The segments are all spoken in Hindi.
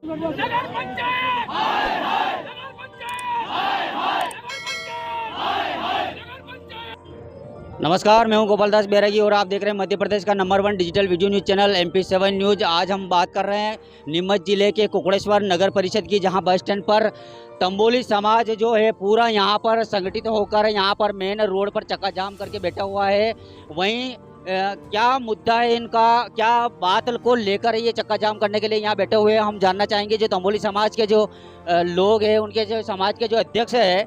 नगर पंचायत हाय हाय नगर पंचायत हाय हाय नगर पंचायत हाय हाय नगर पंचायत। नमस्कार, मैं हूं गोपाल दास बैरागी और आप देख रहे हैं मध्य प्रदेश का number 1 digital video news channel MP7 news. आज हम बात कर रहे हैं नीमच जिले के कुकड़ेश्वर नगर परिषद की, जहां बस स्टैंड पर तंबोली समाज जो है पूरा यहां पर संगठित होकर यहां पर मेन रोड पर चक्का जाम करके बैठा हुआ है। वहीं क्या मुद्दा है इनका, क्या बात को लेकर ये चक्का जाम करने के लिए यहाँ बैठे हुए हैं, हम जानना चाहेंगे। जो तंबोली समाज के जो लोग हैं, उनके जो समाज के जो अध्यक्ष है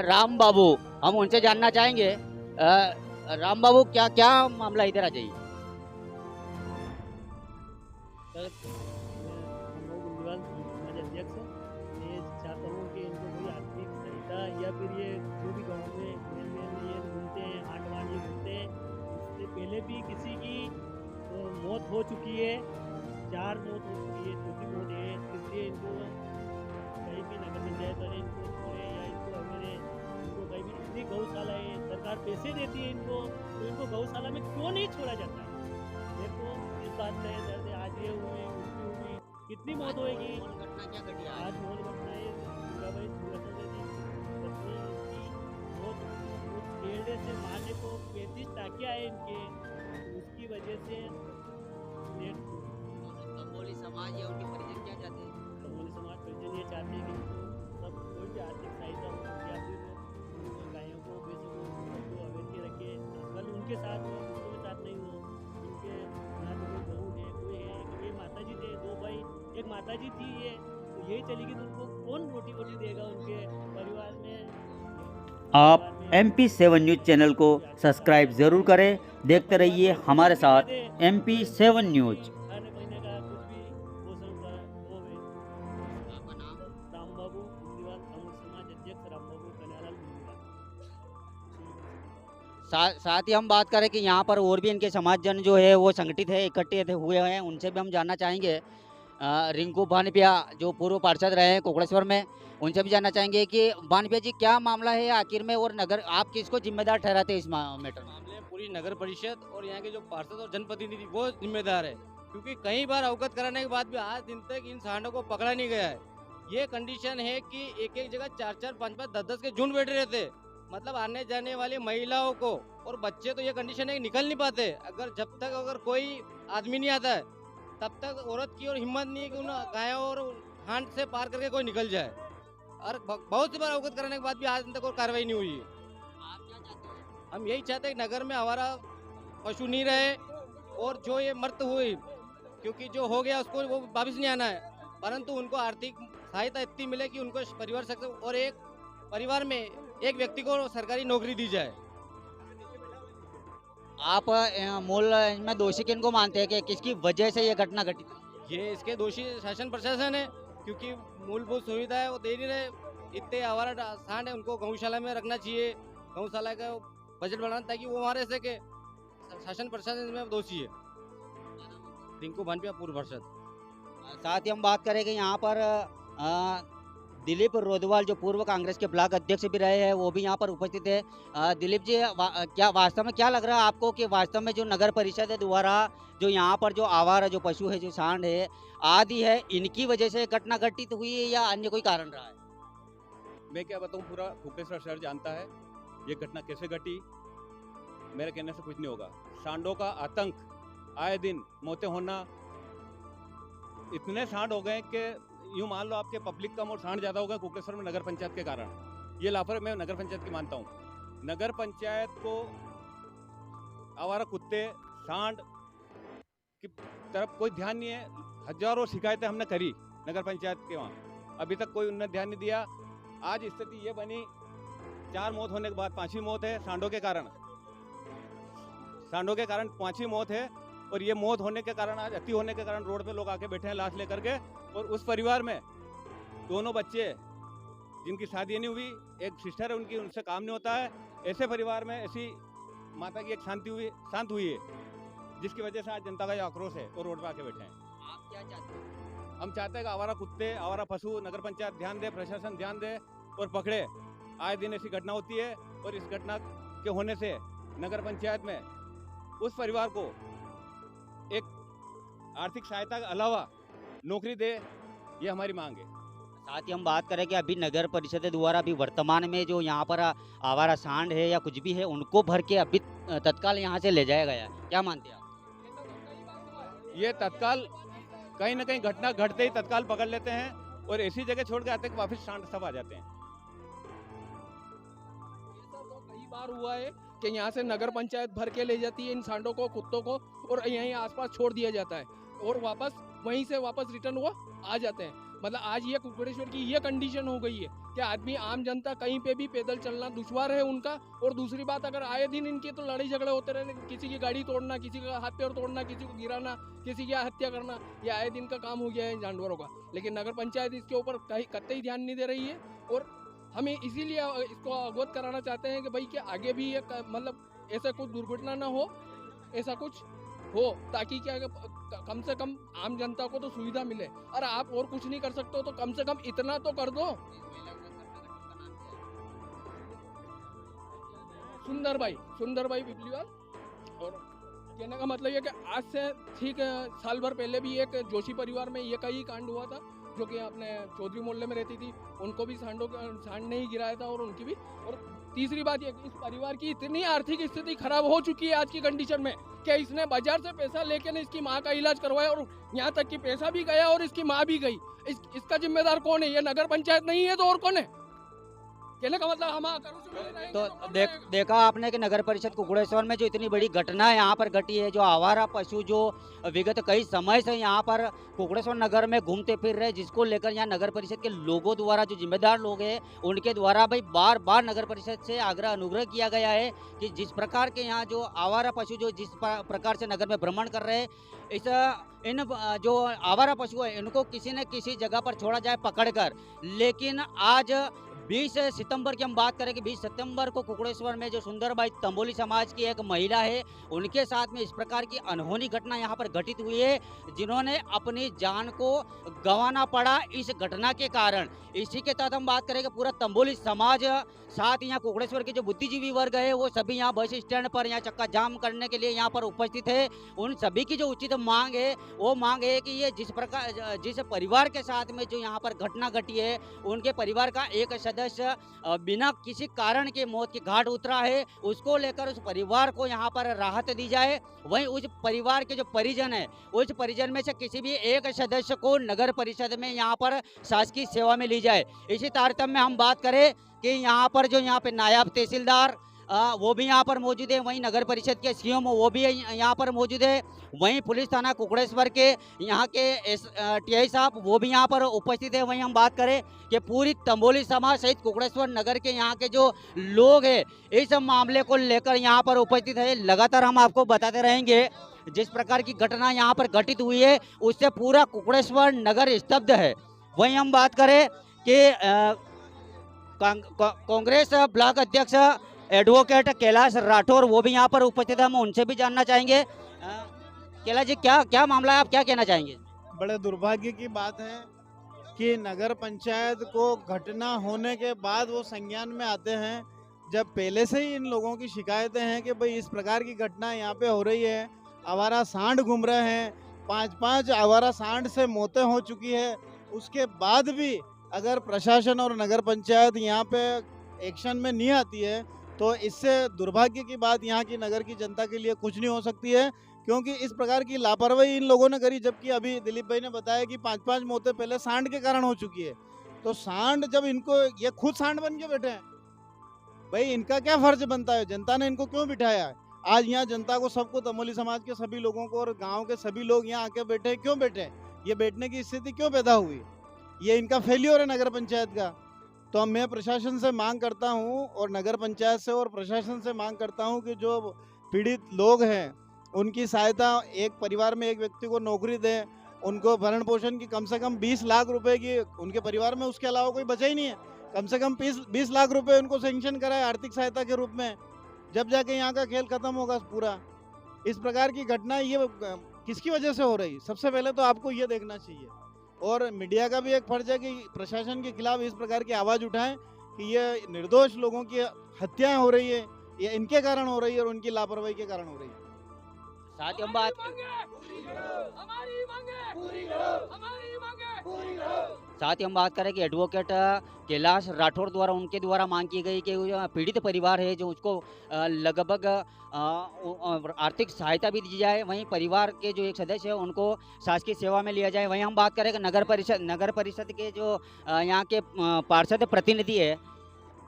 राम बाबू, हम उनसे जानना चाहेंगे। राम बाबू, क्या क्या मामला, इधर आ जाइए। सर, हम लोग गुंजवाल समाज अध्यक्ष हैं। मैं चाहता हूँ कि इनको कोई आर्थिक सहायता या फिर ये जो भी गाँव में मेल मेल ये घूमते हैं, हाट वाट ये घूमते हैं, इससे पहले भी किसी की मौत हो चुकी है, 4 मौत हो चुकी है, छोटी मौत है। इसलिए इनको कहीं भी नगर पंचायत वाले इनको छोड़े या इनको हमें इनको कहीं भी इतनी गौशाला है, सरकार पैसे देती है इनको, तो इनको गौशाला में क्यों नहीं छोड़ा जाता है? मेरे को इस बात का है दर्द है। आज ये हुए, उनकी हुई, कितनी मौत होएगी? घटना क्या घटी आज मौत घटना है पूराबाई सूरत में पत्नी इसकी मौत उस पेड़े से मारने को 35 टाके आए इनके, उसकी वजह से डेथ हुई। तंबोली समाज या उनके परिजन क्या चाहते हैं? तंबोली समाज परिजन ये चाहते हैं कि इनको सब कोई भी आर्थिक सहायता हो या फिर गायों को भैंसों को अवैध के रखे, कल उनके साथ हो, दूसरों के साथ नहीं हो। उनके साथ कोई बहू है, कोई है, ये माता जी थे, 2 भाई, एक माता जी थी, ये तो यही चली गई, तो उनको कौन रोटी वोटी देगा? उनके परिवार में आप MP7 न्यूज़ चैनल को सब्सक्राइब जरूर करें, देखते रहिए हमारे साथ MP7 न्यूज़। खाने पीने का कुछ भी पोषण का वो है। आपका नाम? राम बाबू गुंजवाल, तंबोली समाज अध्यक्ष राम बाबू कन्यालाल गुंजवाल। साथ ही हम बात करें कि यहाँ पर और भी इनके समाजजन जो है वो संगठित है, इकट्ठे हुए हैं, उनसे भी हम जानना चाहेंगे। रिंकू भानपिया जो पूर्व पार्षद रहे हैं कुकड़ेश्वर में, उनसे भी जानना चाहेंगे कि भानपिया जी, क्या मामला है आखिर में, और नगर आप किसको जिम्मेदार ठहराते हैं इस मैटर में? मामले में पूरी नगर परिषद और यहाँ के जो पार्षद और जनप्रतिनिधि वो जिम्मेदार है, क्योंकि कई बार अवगत कराने के बाद भी आज दिन तक इन सांडों को पकड़ा नहीं गया है। ये कंडीशन है कि एक एक जगह 4-4, 5-5, 10-10 के झुंड बैठे रहते, मतलब आने जाने वाली महिलाओं को और बच्चे, तो ये कंडीशन है कि निकल नहीं पाते। जब तक अगर कोई आदमी नहीं आता है तब तक औरत की और हिम्मत नहीं है कि उन गायों और हांड से पार करके कोई निकल जाए। और बहुत सी बार अवगत कराने के बाद भी आज दिन तक कोई कार्रवाई नहीं हुई है। आप क्या चाहते हैं? हम यही चाहते हैं कि नगर में हमारा पशु नहीं रहे, और जो ये मृत हुई, क्योंकि जो हो गया उसको वो वापस नहीं आना है, परंतु उनको आर्थिक सहायता इतनी मिले कि उनको परिवार सकते, और एक परिवार में एक व्यक्ति को सरकारी नौकरी दी जाए। आप मूल में दोषी किनको मानते हैं कि किसकी वजह से ये घटना घटी? ये इसके दोषी शासन प्रशासन है, क्योंकि मूलभूत सुविधा है वो दे नहीं रहे। इतने आवारा सांड है, उनको गौशाला में रखना चाहिए, गौशाला का बजट बढ़ाना ताकि वो वहाँ रह सके। शासन प्रशासन में दोषी है। रिंकू भानपिया, पूर्व पार्षद। साथ ही हम बात करें कि यहाँ पर दिलीप रोधवाल जो पूर्व कांग्रेस के ब्लॉक अध्यक्ष भी रहे हैं, वो भी यहाँ पर उपस्थित है। दिलीप जी, क्या वास्तव में क्या लग रहा है आपको कि वास्तव में जो नगर परिषद द्वारा जो यहाँ पर जो आवारा जो पशु है, जो सांड है आदि है, इनकी वजह से घटना घटित हुई है या अन्य कोई कारण रहा है? मैं क्या बताऊं, पूरा कुकड़ेश्वर शहर जानता है ये घटना कैसे घटी। मेरे कहने से कुछ नहीं होगा। सांडों का आतंक, आए दिन मौतें होना, इतने सांड हो गए कि यूं मान लो आपके पब्लिक कम और सांड ज्यादा हो गए कुकड़ेश्वर में नगर पंचायत के कारण। ये लापरवाही मैं नगर पंचायत की मानता हूँ। नगर पंचायत को आवारा कुत्ते, सांड की तरफ कोई ध्यान नहीं है। हजारों शिकायतें हमने करी नगर पंचायत के वहाँ, अभी तक कोई उन्होंने ध्यान नहीं दिया। आज स्थिति ये बनी, 4 मौत होने के बाद 5वीं मौत है सांडों के कारण। सांडों के कारण 5वीं मौत है, और ये मौत होने के कारण, आज अति होने के कारण रोड पे लोग आके बैठे हैं लाश लेकर के। और उस परिवार में 2 बच्चे जिनकी शादी नहीं हुई, एक सिस्टर है उनकी, उनसे काम नहीं होता है। ऐसे परिवार में ऐसी माता की एक शांत हुई है, जिसकी वजह से आज जनता का ये आक्रोश है और रोड पे आके बैठे हैं। आप क्या चाहते हैं? हम चाहते हैं कि आवारा कुत्ते, आवारा पशु नगर पंचायत ध्यान दे, प्रशासन ध्यान दे और पकड़े। आए दिन ऐसी घटना होती है, और इस घटना के होने से नगर पंचायत में उस परिवार को एक आर्थिक सहायता के अलावा नौकरी दे, ये हमारी मांग है। साथ ही हम बात करें कि अभी नगर परिषद द्वारा अभी वर्तमान में जो यहाँ पर आवारा सांड है या कुछ भी है उनको भर के अभी तत्काल यहाँ से ले जाया गया है, क्या मानते हैं आप? ये तत्काल कहीं ना कहीं घटना घटते ही तत्काल पकड़ लेते हैं और ऐसी जगह छोड़ के आते हैं कि वापस सांड सब आ जाते हैं। ऐसा तो कई बार हुआ है कि यहाँ से नगर पंचायत भर के ले जाती है इन सांडों को, कुत्तों को, और यहीं आसपास छोड़ दिया जाता है और वापस वहीं से वापस रिटर्न हुआ आ जाते हैं। मतलब आज ये कुकड़ेश्वर की ये कंडीशन हो गई है कि आदमी आम जनता कहीं पे भी पैदल चलना दुश्वार है उनका। और दूसरी बात, अगर आए दिन इनके तो लड़ाई झगड़े होते रहे, किसी की गाड़ी तोड़ना, किसी का हाथ पैर तोड़ना, किसी को गिराना, किसी की हत्या करना, ये आए दिन का काम हो गया है जानवरों का। लेकिन नगर पंचायत इसके ऊपर कतई ध्यान नहीं दे रही है और हमें इसीलिए इसको अवगत कराना चाहते हैं कि भाई कि आगे भी ये मतलब ऐसा कुछ दुर्घटना ना हो, ऐसा कुछ हो, ताकि क्या कम से कम आम जनता को तो सुविधा मिले। और आप और कुछ नहीं कर सकते हो तो कम से कम इतना तो कर दो। सुंदर भाई बिजलीवाल। और कहने का मतलब ये कि आज से ठीक साल भर पहले भी एक जोशी परिवार में ये कई कांड हुआ था, जो कि अपने चौधरी मोहल्ले में रहती थी, उनको भी सांड ने ही गिराया था और उनकी भी। और तीसरी बात ये कि इस परिवार की इतनी आर्थिक स्थिति खराब हो चुकी है आज की कंडीशन में कि इसने बाजार से पैसा लेके ने इसकी माँ का इलाज करवाया और यहाँ तक कि पैसा भी गया और इसकी माँ भी गई। इसका जिम्मेदार कौन है? ये नगर पंचायत नहीं है तो और कौन है? कहने का मतलब हम तो देखा आपने कि नगर परिषद कुकड़ेश्वर में जो इतनी बड़ी घटना यहाँ पर घटी है, जो आवारा पशु जो विगत कई समय से यहाँ पर कुकड़ेश्वर नगर में घूमते फिर रहे, जिसको लेकर यहाँ नगर परिषद के लोगों द्वारा, जो जिम्मेदार लोग हैं उनके द्वारा भाई बार बार नगर परिषद से आग्रह अनुग्रह किया गया है कि जिस प्रकार के यहाँ जो आवारा पशु जो जिस प्रकार से नगर में भ्रमण कर रहे हैं, इन जो आवारा पशु है इनको किसी न किसी जगह पर छोड़ा जाए पकड़कर। लेकिन आज 20 सितंबर की हम बात करें कि 20 सितंबर को कुकड़ेश्वर में जो सुंदरबाई तंबोली समाज की एक महिला है, उनके साथ में इस प्रकार की अनहोनी घटना यहाँ पर घटित हुई है, जिन्होंने अपनी जान को गंवाना पड़ा इस घटना के कारण। इसी के तहत हम बात करें कि पूरा तंबोली समाज, साथ यहाँ कुकड़ेश्वर के जो बुद्धिजीवी वर्ग है, वो सभी यहाँ बस स्टैंड पर यहाँ चक्का जाम करने के लिए यहाँ पर उपस्थित है। उन सभी की जो उचित मांग है, वो मांग है कि ये जिस परिवार के साथ में जो यहाँ पर घटना घटी है, उनके परिवार का एक सदस्य बिना किसी कारण के मौत की घाट उतरा है, उसको लेकर उस परिवार को यहाँ पर राहत दी जाए। वहीं उस परिवार के जो परिजन है, उस परिजन में से किसी भी एक सदस्य को नगर परिषद में यहाँ पर शासकीय सेवा में ली जाए। इसी तारतम्य में हम बात करें कि यहाँ पर जो यहाँ पे नायब तहसीलदार वो भी यहाँ पर मौजूद है, वहीं नगर परिषद के सीएम वो भी यहाँ पर मौजूद है, वहीं पुलिस थाना कुकड़ेश्वर के यहाँ के टीआई साहब वो भी यहाँ पर उपस्थित है। वहीं हम बात करें कि पूरी तंबोली समाज सहित कुकड़ेश्वर नगर के यहाँ के जो लोग हैं इस मामले को लेकर यहाँ पर उपस्थित है। लगातार हम आपको बताते रहेंगे, जिस प्रकार की घटना यहाँ पर घटित हुई है उससे पूरा कुकड़ेश्वर नगर स्तब्ध है। वहीं हम बात करें कि कांग्रेस ब्लॉक अध्यक्ष एडवोकेट कैलाश राठौर वो भी यहाँ पर उपस्थित है, हम उनसे भी जानना चाहेंगे। कैलाश जी, क्या मामला है, आप क्या कहना चाहेंगे? बड़े दुर्भाग्य की बात है कि नगर पंचायत को घटना होने के बाद वो संज्ञान में आते हैं, जब पहले से ही इन लोगों की शिकायतें हैं कि भाई इस प्रकार की घटना यहाँ पे हो रही है, आवारा सांड घूम रहे हैं, 5-5 आवारा सांड से मौतें हो चुकी है। उसके बाद भी अगर प्रशासन और नगर पंचायत यहाँ पे एक्शन में नहीं आती है तो इससे दुर्भाग्य की बात यहाँ की नगर की जनता के लिए कुछ नहीं हो सकती है, क्योंकि इस प्रकार की लापरवाही इन लोगों ने करी। जबकि अभी दिलीप भाई ने बताया कि 5-5 मौतें पहले सांड के कारण हो चुकी है, तो सांड जब इनको, ये खुद सांड बन के बैठे हैं, भाई इनका क्या फर्ज बनता है? जनता ने इनको क्यों बिठाया है? आज यहाँ जनता को, सबको, तंबोली समाज के सभी लोगों को और गाँव के सभी लोग यहाँ आके बैठे, क्यों बैठे? ये बैठने की स्थिति क्यों पैदा हुई? ये इनका फेल्योर है नगर पंचायत का। तो मैं प्रशासन से मांग करता हूं और नगर पंचायत से और प्रशासन से मांग करता हूं कि जो पीड़ित लोग हैं उनकी सहायता, एक परिवार में एक व्यक्ति को नौकरी दें, उनको भरण पोषण की कम से कम 20 लाख रुपए की, उनके परिवार में उसके अलावा कोई बचा ही नहीं है, कम से कम 20 लाख रुपए उनको सेंक्शन कराए आर्थिक सहायता के रूप में, जब जाके यहाँ का खेल खत्म होगा पूरा। इस प्रकार की घटना ये किसकी वजह से हो रही? सबसे पहले तो आपको ये देखना चाहिए, और मीडिया का भी एक फर्ज है कि प्रशासन के खिलाफ इस प्रकार की आवाज़ उठाएं कि ये निर्दोष लोगों की हत्याएं हो रही है, ये इनके कारण हो रही है और उनकी लापरवाही के कारण हो रही है। साथ ही हम बात हमारी मांगे पूरी करो, हमारी मांगे पूरी करो। साथ ही हम बात करें कि एडवोकेट कैलाश राठौर द्वारा उनके द्वारा मांग की गई कि वो जो पीड़ित परिवार है जो उसको लगभग आर्थिक सहायता भी दी जाए, वहीं परिवार के जो एक सदस्य है उनको शासकीय सेवा में लिया जाए। वहीं हम बात करें कि नगर परिषद के जो यहाँ के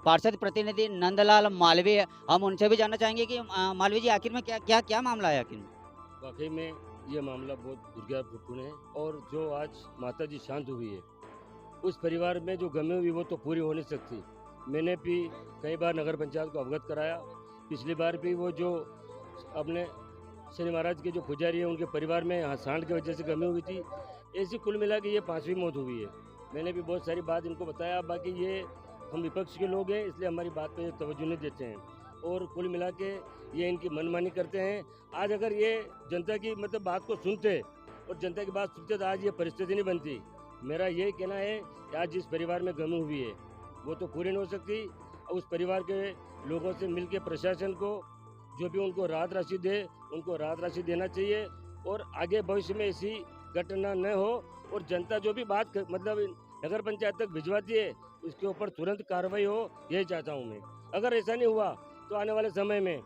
पार्षद प्रतिनिधि नंदलाल मालवीय, हम उनसे भी जानना चाहेंगे कि मालवीय जी आखिर में क्या क्या क्या मामला है आखिर में? वाकई में ये मामला बहुत दुर्भाग्यपूर्ण है और जो आज माता जी शांत हुई है उस परिवार में जो गमी हुई वो तो पूरी हो नहीं सकती। मैंने भी कई बार नगर पंचायत को अवगत कराया। पिछली बार भी वो जो अपने शनि महाराज के जो पुजारी है उनके परिवार में सांड की वजह से गमी हुई थी। ऐसी कुल मिला के ये 5वीं मौत हुई है। मैंने भी बहुत सारी बात इनको बताया, बाकी ये हम विपक्ष के लोग हैं इसलिए हमारी बात पे तवज्जो नहीं देते हैं और कुल मिला के ये इनकी मनमानी करते हैं। आज अगर ये जनता की मतलब बात को सुनते और जनता की बात सुनते तो आज ये परिस्थिति नहीं बनती। मेरा यही कहना है कि आज जिस परिवार में गमी हुई है वो तो पूरी नहीं हो सकती। उस परिवार के लोगों से मिलकर प्रशासन को जो भी उनको राहत राशि दे उनको राहत राशि देना चाहिए और आगे भविष्य में ऐसी घटना न हो और जनता जो भी बात मतलब नगर पंचायत तक भिजवाती है उसके ऊपर तुरंत कार्रवाई हो, यही चाहता हूँ मैं। अगर ऐसा नहीं हुआ तो आने वाले समय में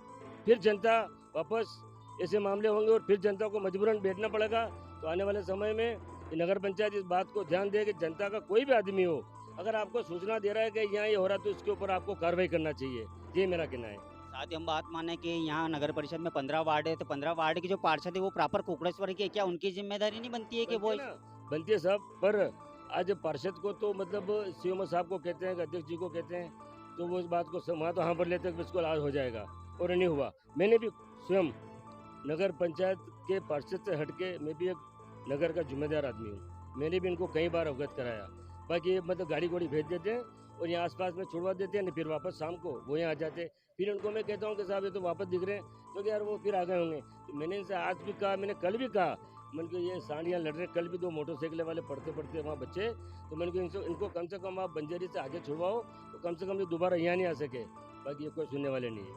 फिर जनता वापस ऐसे मामले होंगे और फिर जनता को मजबूरन बैठना पड़ेगा। तो आने वाले समय में नगर पंचायत इस बात को ध्यान दे कि जनता का कोई भी आदमी हो अगर आपको सूचना दे रहा है कि यहाँ ये हो रहा है तो इसके ऊपर आपको कार्रवाई करना चाहिए, ये मेरा कहना है। साथ ही हम बात माने कि यहाँ नगर परिषद में 15 वार्ड है, तो 15 वार्ड के जो पार्षद है वो प्रॉपर कुकड़ेश्वर के, क्या उनकी जिम्मेदारी नहीं बनती है कि वो बनती है सब? पर आज पार्षद को तो मतलब सीएमओ साहब को कहते हैं, अध्यक्ष जी को कहते हैं, तो वो इस बात को वहाँ तो हाँ भर लेते हैं इसको लाभ हो जाएगा और नहीं हुआ। मैंने भी स्वयं नगर पंचायत के पार्षद से हटके मैं भी एक नगर का जिम्मेदार आदमी हूँ। मैंने भी इनको कई बार अवगत कराया। बाकी मतलब गाड़ी घोड़ी भेज देते हैं और यहाँ आसपास में छुड़वा देते हैं, फिर वापस शाम को वो यहाँ आ जाते हैं। फिर उनको मैं कहता हूँ कि साहब ये तो वापस दिख रहे हैं, तो यार वो फिर आ गए होंगे। तो मैंने इनसे आज भी कहा, मैंने कल भी कहा, मैंने को ये सांड यहाँ लड़ रहे, कल भी 2 मोटरसाइकिल वाले पढ़ते वहाँ बच्चे, तो मैंने को इनको कम से कम आप बंजारी से आगे छुड़वाओ तो कम से कम ये दोबारा यहाँ नहीं आ सके। बाकी ये कोई सुनने वाले नहीं है,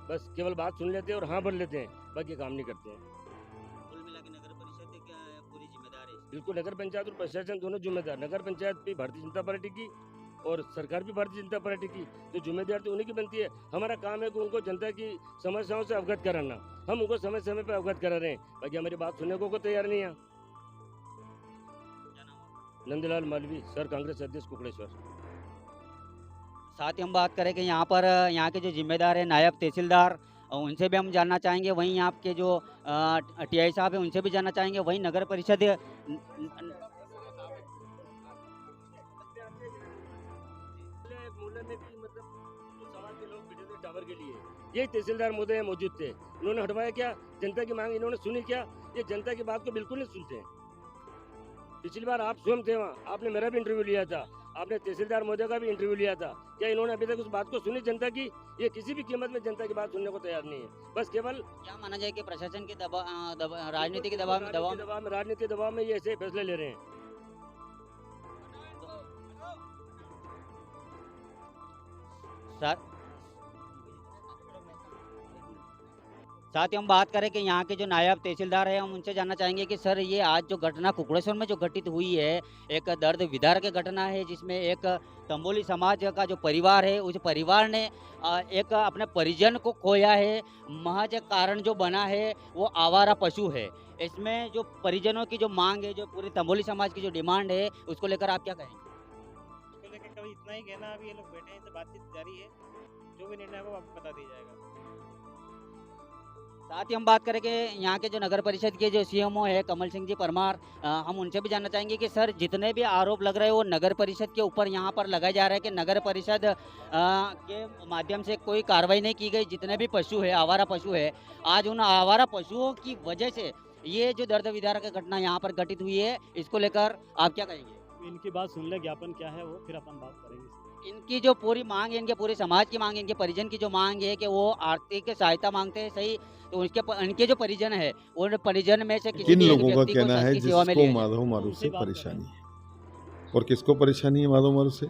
बस केवल बात सुन लेते हैं और हाँ भर लेते हैं, बाकी काम नहीं करते हैं। कुल मिला के नगर परिषद पूरी जिम्मेदार है। बिल्कुल, नगर पंचायत और प्रशासन दोनों जिम्मेदार। नगर पंचायत भी भारतीय जनता पार्टी की और सरकार भी भारतीय जनता पार्टी की, तो जिम्मेदार तो उन्हीं की बनती है। हमारा काम है कि उनको जनता की समस्याओं से अवगत कराना, हम उनको समय समय पर अवगत करा रहे हैं, बाकी हमारी बात सुनने को तैयार नहीं है। नंदलाल मालवी, सर, कांग्रेस अध्यक्ष, कुकड़ेश्वर। साथ ही हम बात करें कि यहाँ पर यहाँ के जो जिम्मेदार है नायब तहसीलदार, उनसे भी हम जानना चाहेंगे। वहीं आपके जो टीआई साहब है उनसे भी जानना चाहेंगे। वहीं नगर परिषद टावर के लिए ये तहसीलदार महोदय मौजूद थे, इन्होंने हटवाया क्या? जनता की मांग इन्होंने सुनी क्या? ये जनता की बात को बिल्कुल नहीं सुनते हैं। पिछली बार आप स्वयं थे वहाँ, आपने मेरा भी इंटरव्यू लिया था, आपने तहसीलदार महोदय का भी इंटरव्यू लिया था। क्या इन्होंने अभी तक उस बात को सुनी जनता की? ये किसी भी कीमत में जनता की बात सुनने को तैयार नहीं है। बस केवल क्या माना जाए कि प्रशासन के राजनीति के राजनीतिक दबाव में ये ऐसे फैसले ले रहे हैं। साथ ही हम बात करें कि यहाँ के जो नायब तहसीलदार है, हम उनसे जानना चाहेंगे कि सर ये आज जो घटना कुकड़ेश्वर में जो घटित हुई है, एक दर्द विदारक घटना है जिसमें एक तंबोली समाज का जो परिवार है उस परिवार ने एक अपने परिजन को खोया है। महज कारण जो बना है वो आवारा पशु है। इसमें जो परिजनों की जो मांग है, जो पूरे तंबोली समाज की जो डिमांड है, उसको लेकर आप क्या कहेंगे? उसको लेकर कभी इतना ही कहना, अभी ये लोग बैठे हैं, तो बातचीत जारी है, जो भी निर्णय है वो आपको बता दिया जाएगा। साथ ही हम बात करें कि यहाँ के जो नगर परिषद के जो सीएमओ है कमल सिंह जी परमार, हम उनसे भी जानना चाहेंगे कि सर जितने भी आरोप लग रहे हैं वो नगर परिषद के ऊपर यहाँ पर लगाया जा रहा है कि नगर परिषद के माध्यम से कोई कार्रवाई नहीं की गई। जितने भी पशु है, आवारा पशु है, आज उन आवारा पशुओं की वजह से ये जो दर्द विदारक घटना यहाँ पर घटित हुई है, इसको लेकर आप क्या कहेंगे? इनकी बात सुन ले, ज्ञापन क्या है वो फिर अपन बात करेंगे। इनकी जो पूरी मांग है, इनके पूरे समाज की मांग है, इनके परिजन की जो मांग है कि वो आर्थिक सहायता मांगते हैं, सही, तो इनके जो परिजन है उन परिजन में से किन लोगों का कहना है जिसको माधव मारू से परेशानी है, और किसको परेशानी है माधव मारू से?